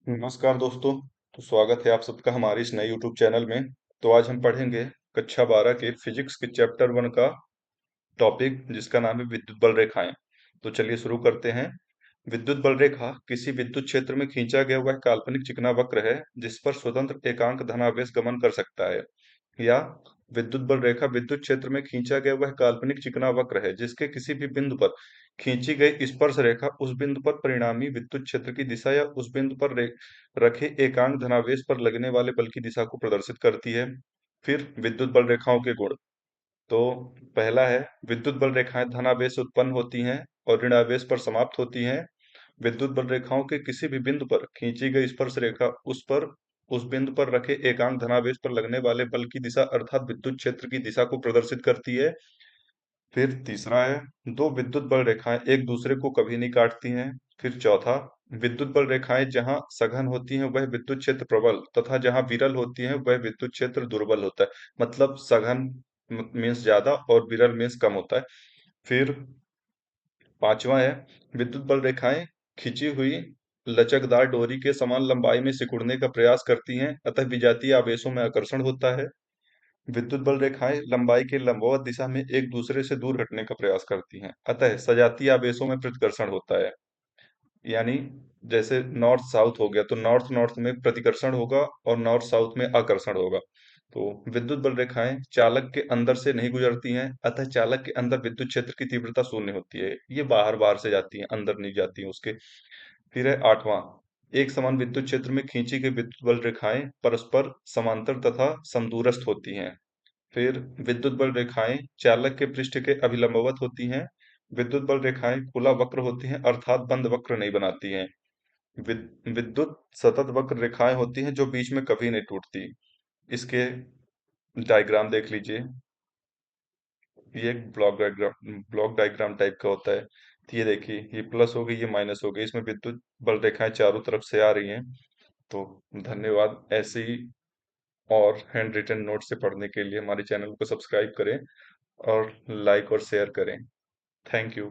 नमस्कार दोस्तों। तो स्वागत है आप सबका हमारे इस नए YouTube चैनल में। तो आज हम पढ़ेंगे कक्षा 12 के फिजिक्स के चैप्टर 1 का टॉपिक, जिसका नाम है विद्युत बल रेखाएं। तो चलिए शुरू करते हैं। विद्युत बल रेखा किसी विद्युत क्षेत्र में खींचा गया वह काल्पनिक चिकना वक्र है जिस पर स्वतंत्र एकांक धनावेश गमन कर सकता है। या विद्युत बल रेखा विद्युत क्षेत्र में खींचा गया वह काल्पनिक चिकना वक्र है जिसके किसी भी बिंदु पर खींची गई स्पर्श रेखा उस बिंदु पर परिणामी विद्युत क्षेत्र की दिशा या उस बिंदु पर रखे एकांक धनावेश पर लगने वाले बल की दिशा को प्रदर्शित करती है। फिर विद्युत बल रेखाओं के गुण। तो पहला है, विद्युत बल रेखाएं धनावेश से उत्पन्न होती हैं और ऋणावेश पर समाप्त होती हैं। विद्युत बल रेखाओं के किसी भी बिंदु पर खींची गई स्पर्श रेखा उस बिंदु पर रखे एकांक धनावेश पर लगने वाले बल की दिशा अर्थात विद्युत क्षेत्र की दिशा को प्रदर्शित करती है। फिर तीसरा है, दो विद्युत बल रेखाएं एक दूसरे को कभी नहीं काटती हैं। फिर चौथा, विद्युत बल रेखाएं जहां सघन होती हैं वह विद्युत क्षेत्र प्रबल तथा जहां विरल होती हैं वह विद्युत क्षेत्र दुर्बल होता है। मतलब सघन मीन्स ज्यादा और विरल मीन्स कम होता है। फिर पांचवा है, विद्युत बल रेखाएं खिंची हुई लचकदार डोरी के समान लंबाई में सिकुड़ने का प्रयास करती हैं, अतः विजातीय आवेशों में आकर्षण होता है। विद्युत बल रेखाएं लंबाई के लंबवत दिशा में एक दूसरे से दूर हटने का प्रयास करती हैं, अतः सजातीय आवेशों में प्रतिकर्षण होता है। यानी जैसे नॉर्थ साउथ हो गया तो नॉर्थ नॉर्थ में प्रतिकर्षण होगा और नॉर्थ साउथ में आकर्षण होगा। तो विद्युत बल रेखाएं चालक के अंदर से नहीं गुजरती हैं, अतः चालक के अंदर विद्युत क्षेत्र की तीव्रता शून्य होती है। ये बाहर बाहर से जाती हैं, अंदर नहीं जाती हैं उसके। फिर है आठवां, एक समान विद्युत क्षेत्र में खींची गई विद्युत बल रेखाएं परस्पर समांतर तथा समदूरस्थ होती हैं। फिर विद्युत बल रेखाएं चालक के पृष्ठ के अभिलंबवत होती हैं। विद्युत बल रेखाएं खुला वक्र होती हैं अर्थात बंद वक्र नहीं बनाती हैं। विद्युत सतत वक्र रेखाएं होती हैं जो बीच में कभी नहीं टूटती। इसके डायग्राम देख लीजिए। ये एक ब्लॉक डायग्राम टाइप का होता है। तो ये देखिए, ये प्लस हो गई, ये माइनस हो गई, इसमें विद्युत बल रेखाएं चारों तरफ से आ रही हैं। तो धन्यवाद। ऐसे ही और हैंड रिटन नोट से पढ़ने के लिए हमारे चैनल को सब्सक्राइब करें और लाइक और शेयर करें। Thank you.